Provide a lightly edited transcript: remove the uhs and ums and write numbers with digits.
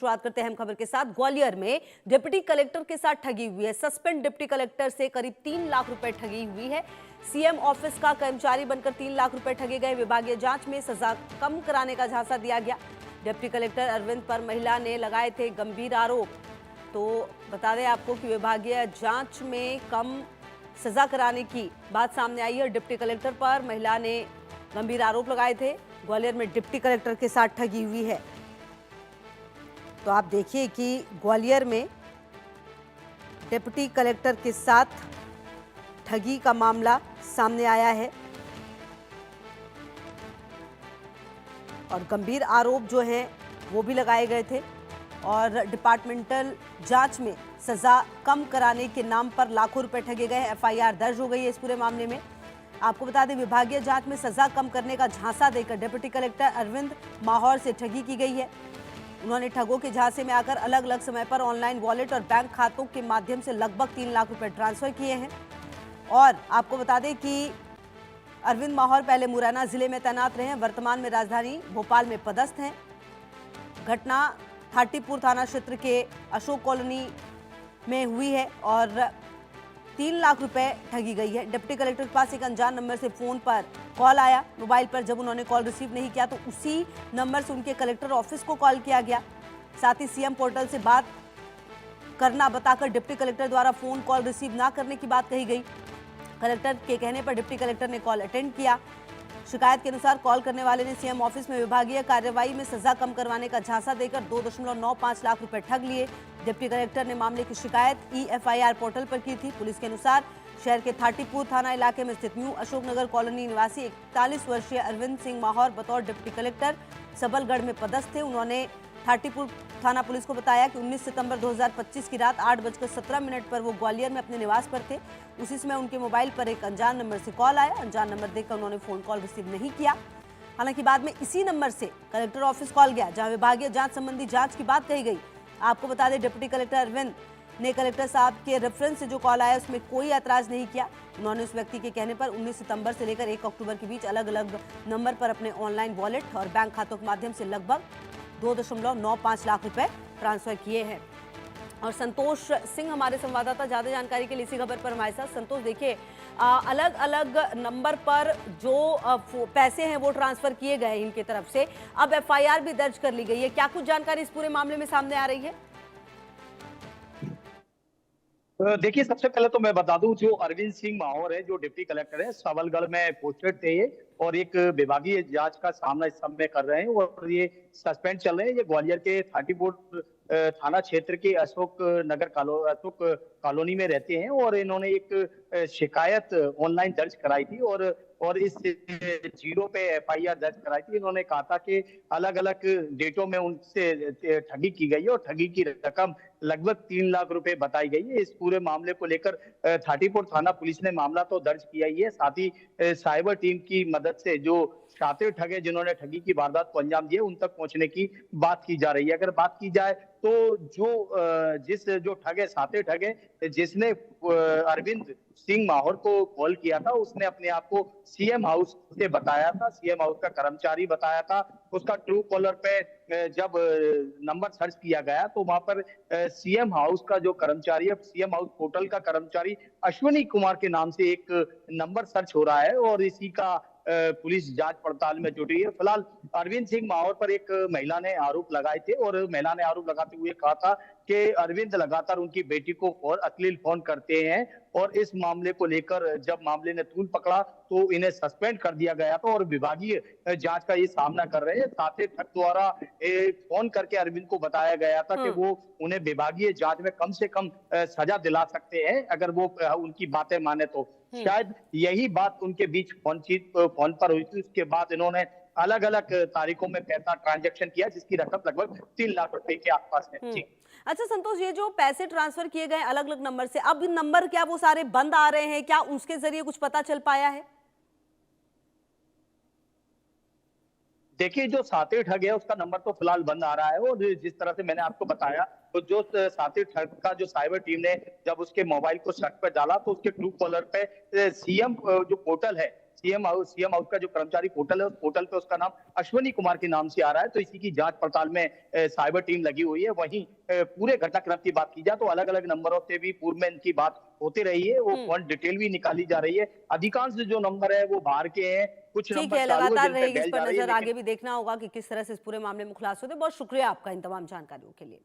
शुरुआत करते हैं अहम खबर के साथ। ग्वालियर में डिप्टी कलेक्टर के साथ ठगी हुई है। सस्पेंड डिप्टी कलेक्टर से करीब 3 लाख रुपए ठगी हुई है। सीएम ऑफिस का कर्मचारी बनकर 3 लाख रुपए ठगे गए। विभागीय जांच में सजा कम कराने का झांसा दिया गया। डिप्टी कलेक्टर अरविंद पर महिला ने लगाए थे गंभीर आरोप। तो बता दें आपको कि विभागीय जांच में कम सजा कराने की बात सामने आई है। डिप्टी कलेक्टर पर महिला ने गंभीर आरोप लगाए थे। ग्वालियर में डिप्टी कलेक्टर के साथ ठगी हुई है। तो आप देखिए कि ग्वालियर में डिप्टी कलेक्टर के साथ ठगी का मामला सामने आया है और गंभीर आरोप जो हैं वो भी लगाए गए थे और डिपार्टमेंटल जांच में सजा कम कराने के नाम पर लाखों रुपए ठगे गए। एफआईआर दर्ज हो गई है इस पूरे मामले में। आपको बता दें, विभागीय जांच में सजा कम करने का झांसा देकर डिप्टी कलेक्टर अरविंद माहौर से ठगी की गई है। उन्होंने ठगों के झांसे में आकर अलग अलग समय पर ऑनलाइन वॉलेट और बैंक खातों के माध्यम से लगभग 3 लाख रुपए ट्रांसफर किए हैं। और आपको बता दें कि अरविंद माहौर पहले मुरैना जिले में तैनात रहे हैं, वर्तमान में राजधानी भोपाल में पदस्थ हैं। घटना थाटीपुर थाना क्षेत्र के अशोक कॉलोनी में हुई है और 3 लाख रुपए ठगी गई है। डिप्टी कलेक्टर के पास एक अनजान नंबर से फोन पर कॉल आया। मोबाइल पर जब उन्होंने कॉल रिसीव नहीं किया तो उसी नंबर से उनके कलेक्टर ऑफिस को कॉल किया गया। साथ ही सीएम पोर्टल से बात करना बताकर डिप्टी कलेक्टर द्वारा फोन कॉल रिसीव ना करने की बात कही गई। कलेक्टर के कहने पर डिप्टी कलेक्टर ने कॉल अटेंड किया। शिकायत के अनुसार कॉल करने वाले ने सीएम ऑफिस में विभागीय कार्यवाही में सजा कम करवाने का झांसा देकर 2.95 लाख रुपए ठग लिए। डिप्टी कलेक्टर ने मामले की शिकायत एफआईआर पोर्टल पर की थी। पुलिस के अनुसार शहर के थाटीपुर थाना इलाके में स्थित न्यू अशोकनगर कॉलोनी निवासी 41 वर्षीय अरविंद सिंह माहौर बतौर डिप्टी कलेक्टर सबलगढ़ में पदस्थ थे। उन्होंने थाटीपुर थाना पुलिस को बताया कि 19 सितंबर 2025 की रात 8:17 पर वो ग्वालियर में अपने निवास पर थे। उसी समय उनके मोबाइल पर एक अनजान नंबर से कॉल आया। अनजान नंबर देखकर उन्होंने फोन कॉल रिसीव नहीं किया। हालांकि बाद में इसी नंबर से कलेक्टर ऑफिस कॉल गया, जहां विभागीय जांच संबंधी जांच की बात कही गई। आपको बता दें, डिप्टी कलेक्टर अरविंद ने कलेक्टर साहब के रेफरेंस से जो कॉल आया उसमें कोई ऐतराज नहीं किया। उन्होंने उस व्यक्ति के कहने पर 19 सितंबर से लेकर 1 अक्टूबर के बीच अलग अलग नंबर पर अपने ऑनलाइन वॉलेट और बैंक खातों के माध्यम से लगभग 2.95 लाख रुपए ट्रांसफर किए हैं। और संतोष सिंह हमारे संवाददाता ज्यादा जानकारी के लिए इसी खबर पर हमारे साथ। संतोष, देखिए, अलग अलग नंबर पर जो पैसे हैं वो ट्रांसफर किए गए इनकी तरफ से। अब एफआईआर भी दर्ज कर ली गई है। क्या कुछ जानकारी इस पूरे मामले में सामने आ रही है? देखिए, सबसे पहले तो मैं बता दूं, जो अरविंद सिंह माहौर है, जो डिप्टी कलेक्टर है, सबलगढ़ में पोस्टेड थे ये और एक विभागीय जांच का सामना इस समय कर रहे हैं और ये सस्पेंड चल रहे हैं। ये ग्वालियर के थाटीपुर थाना क्षेत्र के अशोक कॉलोनी में रहते हैं और इन्होंने एक शिकायत ऑनलाइन दर्ज कराई थी और इस जीरो पे एफआईआर दर्ज कराई थी। इन्होंने कहा था कि अलग अलग डेटों में उनसे ठगी की गई है और ठगी की रकम लगभग 3 लाख रुपए बताई गई है। इस पूरे मामले को लेकर थाटीपुर थाना पुलिस ने मामला तो दर्ज किया ही है, साथ ही साइबर टीम की मदद से जो शातिर ठगे जिन्होंने ठगी की वारदात को अंजाम दिया उन तक पहुंचने की बात की जा रही है। अगर बात की जाए तो जो ठगे शातिर ठगे जिसने अरविंद सिंह माहौर को कॉल किया था, उसने अपने आप को सीएम हाउस से बताया था, सीएम हाउस का कर्मचारी बताया था। उसका ट्रू कॉलर पे जब नंबर सर्च किया गया तो वहां पर सीएम हाउस का जो कर्मचारी है, सीएम हाउस पोर्टल का कर्मचारी अश्विनी कुमार के नाम से एक नंबर सर्च हो रहा है और इसी का पुलिस जांच पड़ताल में जुटी है। फिलहाल अरविंद सिंह माहौर पर एक महिला ने आरोप लगाए थे और महिला ने आरोप लगाते हुए कहा था कि अरविंद लगातार उनकी बेटी को अश्लील फोन करते हैं और इस मामले को लेकर जब मामले ने तूल पकड़ा तो इन्हें सस्पेंड कर दिया गया था और विभागीय जांच का ये सामना कर रहे हैं। साथ ही ठग द्वारा फोन करके अरविंद को बताया गया था कि वो उन्हें विभागीय जांच में कम से कम सजा दिला सकते हैं अगर वो उनकी बातें माने तो। शायद यही बात उनके बीच फोन पर हुई थी। उसके बाद इन्होंने अलग अलग तारीखों में पैसा ट्रांजैक्शन किया जिसकी रकम लगभग 3 लाख रुपए के आसपास है। जी। अच्छा संतोष, ये जो पैसे ट्रांसफर किए गए अलग अलग नंबर से, अब नंबर क्या वो सारे बंद आ रहे हैं? क्या उसके जरिए कुछ पता चल पाया है? देखिए, जो सातिर ठग है उसका नंबर तो फिलहाल बंद आ रहा है और जिस तरह से मैंने आपको बताया तो जो सातिर ठग का जो साइबर टीम ने जब उसके मोबाइल को सर्च पर डाला तो उसके ट्रू कॉलर पे सीएम जो पोर्टल है, सीएम हाउस का जो कर्मचारी पोर्टल है, उस पोर्टल पे उसका नाम अश्विनी कुमार के नाम से आ रहा है। तो इसी की जांच पड़ताल में साइबर टीम लगी हुई है। वहीं पूरे घटनाक्रम की बात की जाए तो अलग-अलग नंबरों से भी पूर्व में इनकी बात होती रही है। वो फोन डिटेल भी निकाली जा रही है। अधिकांश जो नंबर है वो बाहर के हैं, कुछ ठीक नंबर है, चालू है लगातार जिन पे रहेगी इस बेल पर जा रही है, नजर, लेकिन आगे भी देखना होगा कि किस तरह से इस पूरे मामले में खुलासे होते हैं। बहुत शुक्रिया आपका इन तमाम जानकारियों के लिए।